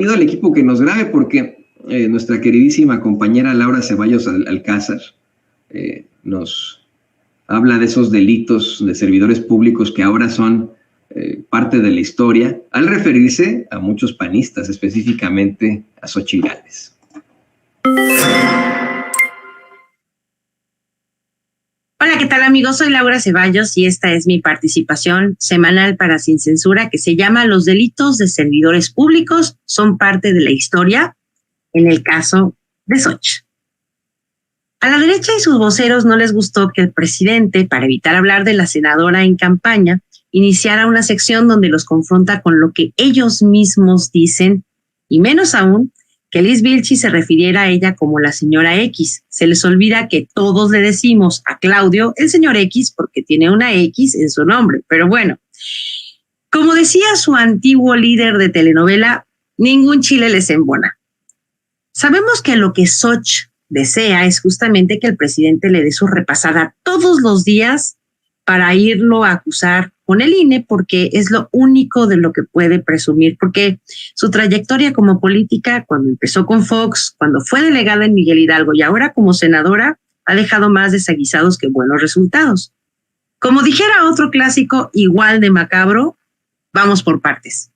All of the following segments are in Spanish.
pido al equipo que nos grabe porque nuestra queridísima compañera Laura Ceballos Alcázar nos habla de esos delitos de servidores públicos que ahora son parte de la historia, al referirse a muchos panistas, específicamente a Xóchitl Gálvez. Hola, ¿qué tal, amigos? Soy Laura Ceballos y esta es mi participación semanal para Sin Censura, que se llama Los delitos de servidores públicos son parte de la historia, en el caso de Xóchitl. A la derecha y sus voceros no les gustó que el presidente, para evitar hablar de la senadora en campaña, iniciara una sección donde los confronta con lo que ellos mismos dicen, y menos aún, que Liz Vilchis se refiriera a ella como la señora X. Se les olvida que todos le decimos a Claudio el señor X porque tiene una X en su nombre. Pero bueno, como decía su antiguo líder de telenovela, ningún chile les embona. Sabemos que lo que Xóchitl desea es justamente que el presidente le dé su repasada todos los días para irlo a acusar con el INE, porque es lo único de lo que puede presumir, porque su trayectoria como política, cuando empezó con Fox, cuando fue delegada en Miguel Hidalgo y ahora como senadora, ha dejado más desaguisados que buenos resultados. Como dijera otro clásico igual de macabro, vamos por partes.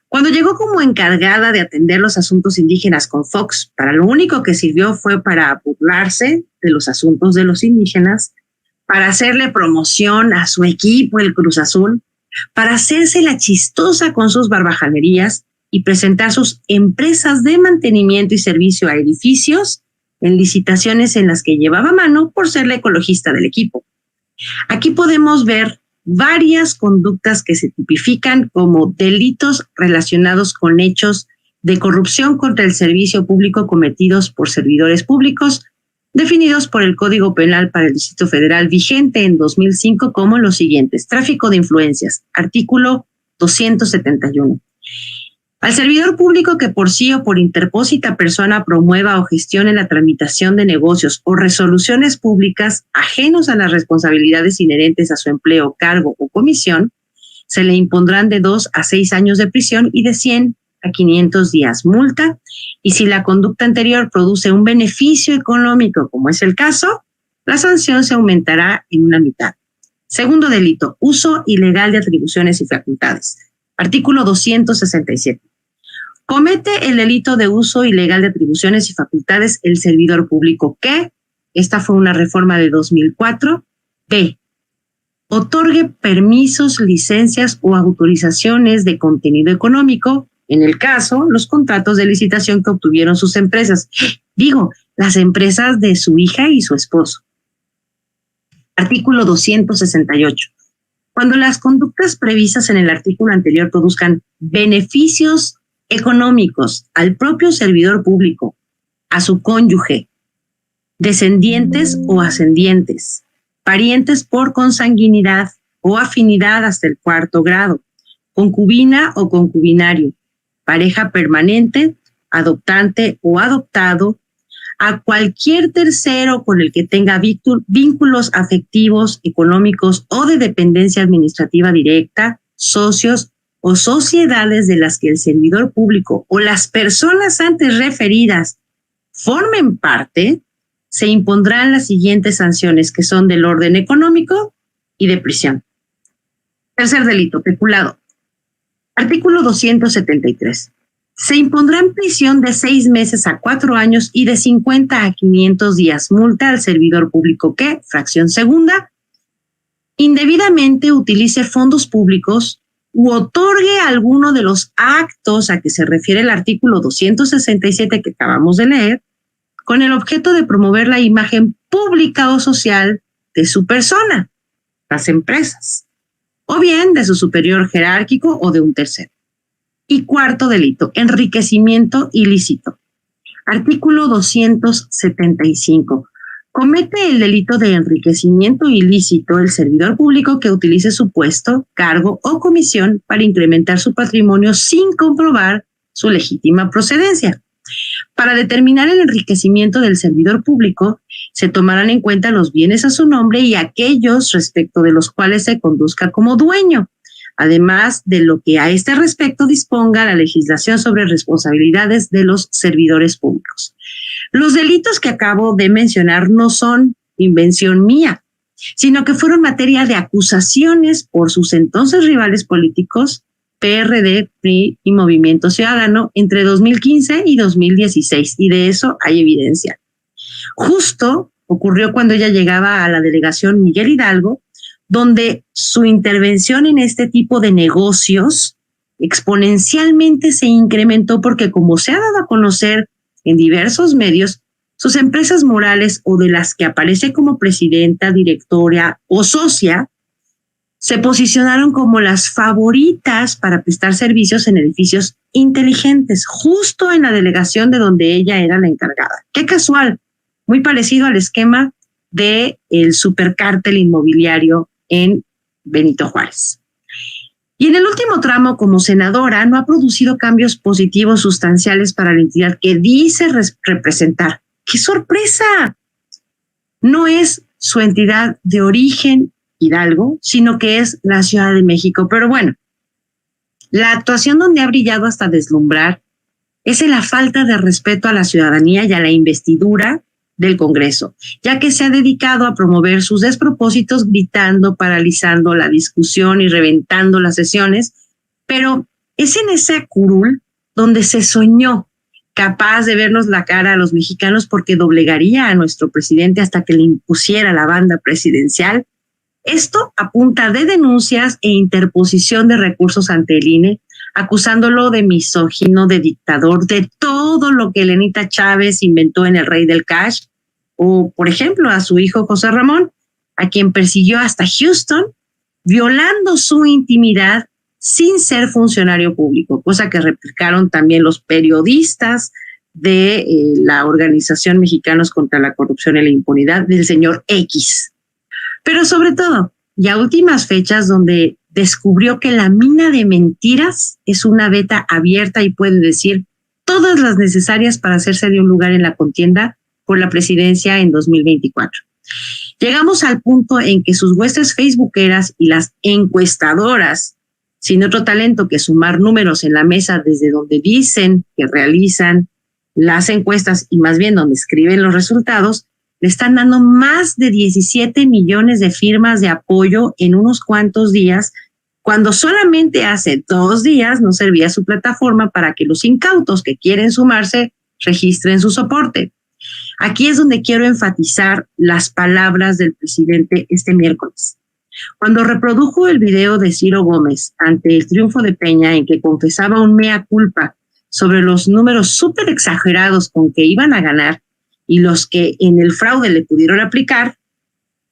Cuando llegó como encargada de atender los asuntos indígenas con Fox, para lo único que sirvió fue para burlarse de los asuntos de los indígenas, para hacerle promoción a su equipo, el Cruz Azul, para hacerse la chistosa con sus barbajanerías y presentar sus empresas de mantenimiento y servicio a edificios en licitaciones en las que llevaba mano por ser la ecologista del equipo. Aquí podemos ver varias conductas que se tipifican como delitos relacionados con hechos de corrupción contra el servicio público cometidos por servidores públicos, definidos por el Código Penal para el Distrito Federal vigente en 2005 como los siguientes: tráfico de influencias, artículo 271. Al servidor público que por sí o por interpósita persona promueva o gestione la tramitación de negocios o resoluciones públicas ajenos a las responsabilidades inherentes a su empleo, cargo o comisión, se le impondrán de 2 a 6 años de prisión y de 100 a 500 días multa, y si la conducta anterior produce un beneficio económico, como es el caso, la sanción se aumentará en una mitad. Segundo delito, uso ilegal de atribuciones y facultades. Artículo 267. Comete el delito de uso ilegal de atribuciones y facultades el servidor público que, esta fue una reforma de 2004, b. otorgue permisos, licencias o autorizaciones de contenido económico, en el caso, los contratos de licitación que obtuvieron sus empresas. Digo, las empresas de su hija y su esposo. Artículo 268. Cuando las conductas previstas en el artículo anterior produzcan beneficios económicos al propio servidor público, a su cónyuge, descendientes o ascendientes, parientes por consanguinidad o afinidad hasta el 4º grado, concubina o concubinario, pareja permanente, adoptante o adoptado, a cualquier tercero con el que tenga vínculos afectivos, económicos o de dependencia administrativa directa, socios o sociedades de las que el servidor público o las personas antes referidas formen parte, se impondrán las siguientes sanciones, que son del orden económico y de prisión. Tercer delito, peculado. Artículo 273. Se impondrán prisión de 6 meses a 4 años y de 50 a 500 días multa al servidor público que, fracción segunda, indebidamente utilice fondos públicos u otorgue alguno de los actos a que se refiere el artículo 267 que acabamos de leer, con el objeto de promover la imagen pública o social de su persona, las empresas, o bien de su superior jerárquico o de un tercero. Y cuarto delito, enriquecimiento ilícito. Artículo 275. Comete el delito de enriquecimiento ilícito el servidor público que utilice su puesto, cargo o comisión para incrementar su patrimonio sin comprobar su legítima procedencia. Para determinar el enriquecimiento del servidor público, se tomarán en cuenta los bienes a su nombre y aquellos respecto de los cuales se conduzca como dueño, además de lo que a este respecto disponga la legislación sobre responsabilidades de los servidores públicos. Los delitos que acabo de mencionar no son invención mía, sino que fueron materia de acusaciones por sus entonces rivales políticos, PRD, PRI y Movimiento Ciudadano, entre 2015 y 2016, y de eso hay evidencia. Justo ocurrió cuando ella llegaba a la delegación Miguel Hidalgo, donde su intervención en este tipo de negocios exponencialmente se incrementó porque, como se ha dado a conocer en diversos medios, sus empresas morales o de las que aparece como presidenta, directora o socia, se posicionaron como las favoritas para prestar servicios en edificios inteligentes, justo en la delegación de donde ella era la encargada. Qué casual, muy parecido al esquema del supercártel inmobiliario en Benito Juárez. Y en el último tramo, como senadora, no ha producido cambios positivos sustanciales para la entidad que dice representar. ¡Qué sorpresa! No es su entidad de origen, Hidalgo, sino que es la Ciudad de México. Pero bueno, la actuación donde ha brillado hasta deslumbrar es en la falta de respeto a la ciudadanía y a la investidura del Congreso, ya que se ha dedicado a promover sus despropósitos gritando, paralizando la discusión y reventando las sesiones, pero es en ese curul donde se soñó capaz de vernos la cara a los mexicanos porque doblegaría a nuestro presidente hasta que le impusiera la banda presidencial. Esto a punta de denuncias e interposición de recursos ante el INE, acusándolo de misógino, de dictador, de todo lo que Elenita Chávez inventó en El Rey del Cash, o, por ejemplo, a su hijo José Ramón, a quien persiguió hasta Houston, violando su intimidad sin ser funcionario público, cosa que replicaron también los periodistas de la Organización Mexicanos contra la Corrupción y la Impunidad del señor X. Pero sobre todo, y a últimas fechas, donde descubrió que la mina de mentiras es una beta abierta y puede decir todas las necesarias para hacerse de un lugar en la contienda por la presidencia en 2024. Llegamos al punto en que sus huestes facebookeras y las encuestadoras, sin otro talento que sumar números en la mesa desde donde dicen que realizan las encuestas y más bien donde escriben los resultados, le están dando más de 17 millones de firmas de apoyo en unos cuantos días, cuando solamente hace 2 días no servía su plataforma para que los incautos que quieren sumarse registren su soporte. Aquí es donde quiero enfatizar las palabras del presidente este miércoles. Cuando reprodujo el video de Ciro Gómez ante el triunfo de Peña, en que confesaba un mea culpa sobre los números súper exagerados con que iban a ganar y los que en el fraude le pudieron aplicar,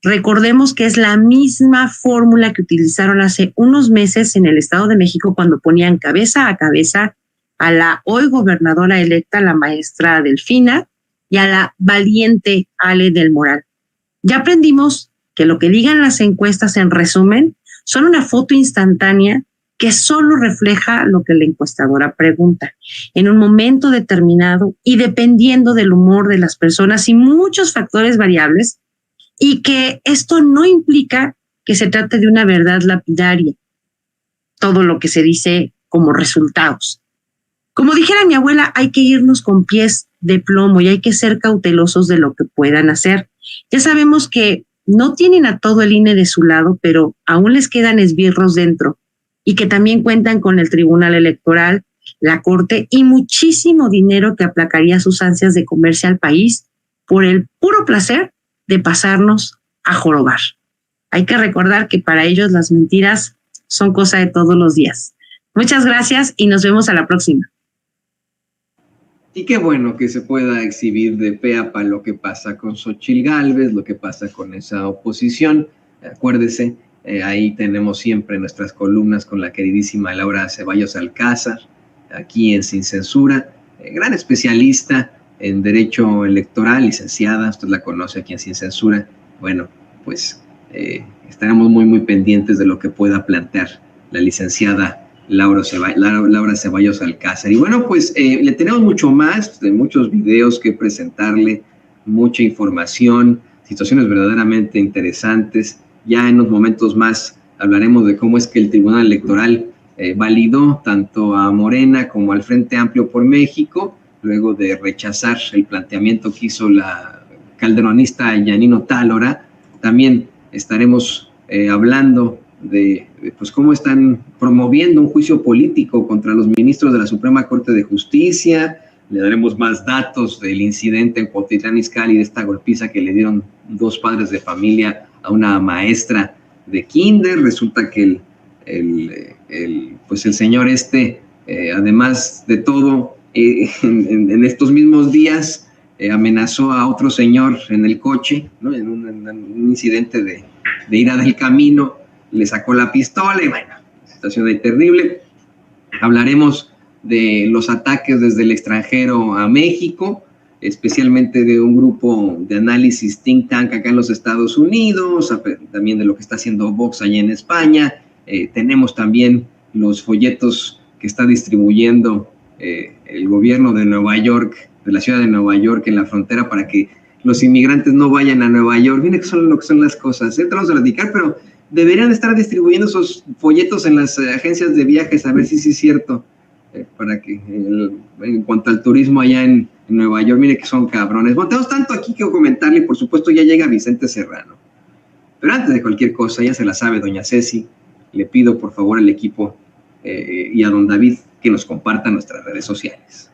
recordemos que es la misma fórmula que utilizaron hace unos meses en el Estado de México cuando ponían cabeza a cabeza a la hoy gobernadora electa, la maestra Delfina, y a la valiente Ale del Moral. Ya aprendimos que lo que digan las encuestas, en resumen, son una foto instantánea que solo refleja lo que la encuestadora pregunta en un momento determinado y dependiendo del humor de las personas y muchos factores variables, y que esto no implica que se trate de una verdad lapidaria, todo lo que se dice como resultados. Como dijera mi abuela, hay que irnos con pies de plomo y hay que ser cautelosos de lo que puedan hacer. Ya sabemos que no tienen a todo el INE de su lado, pero aún les quedan esbirros dentro y que también cuentan con el Tribunal Electoral, la Corte y muchísimo dinero que aplacaría sus ansias de comerse al país por el puro placer de pasarnos a jorobar. Hay que recordar que para ellos las mentiras son cosa de todos los días. Muchas gracias y nos vemos a la próxima. Y qué bueno que se pueda exhibir de pe a pa lo que pasa con Xóchitl Gálvez, lo que pasa con esa oposición. Acuérdese, ahí tenemos siempre nuestras columnas con la queridísima Laura Ceballos Alcázar, aquí en Sin Censura, gran especialista en Derecho Electoral, licenciada, usted la conoce aquí en Sin Censura. Bueno, pues estaremos muy pendientes de lo que pueda plantear la licenciada Laura Ceballos Alcázar. Y bueno, pues le tenemos mucho más, de muchos videos que presentarle, mucha información, situaciones verdaderamente interesantes. Ya en los momentos más hablaremos de cómo es que el Tribunal Electoral validó tanto a Morena como al Frente Amplio por México, luego de rechazar el planteamiento que hizo la calderonista Yanino Tálora. También estaremos hablando de pues cómo están promoviendo un juicio político contra los ministros de la Suprema Corte de Justicia. Le daremos más datos del incidente en Cuautitlán Izcalli, de esta golpiza que le dieron 2 padres de familia a una maestra de kinder. Resulta que pues el señor además de todo, en estos mismos días amenazó a otro señor en el coche, ¿no? En un incidente de ira del camino, le sacó la pistola y bueno, situación ahí terrible. Hablaremos de los ataques desde el extranjero a México, especialmente de un grupo de análisis think tank acá en los Estados Unidos, también de lo que está haciendo Vox allá en España. Tenemos también los folletos que está distribuyendo el gobierno de Nueva York, de la ciudad de Nueva York, en la frontera, para que los inmigrantes no vayan a Nueva York. Miren que son lo que son las cosas, vamos a platicar, pero deberían estar distribuyendo esos folletos en las agencias de viajes, a ver si sí es cierto, para que en cuanto al turismo allá en Nueva York, mire que son cabrones. Bueno, tenemos tanto aquí que comentarle, por supuesto ya llega Vicente Serrano. Pero antes de cualquier cosa, ya se la sabe doña Ceci, le pido por favor al equipo y a don David que nos compartan nuestras redes sociales.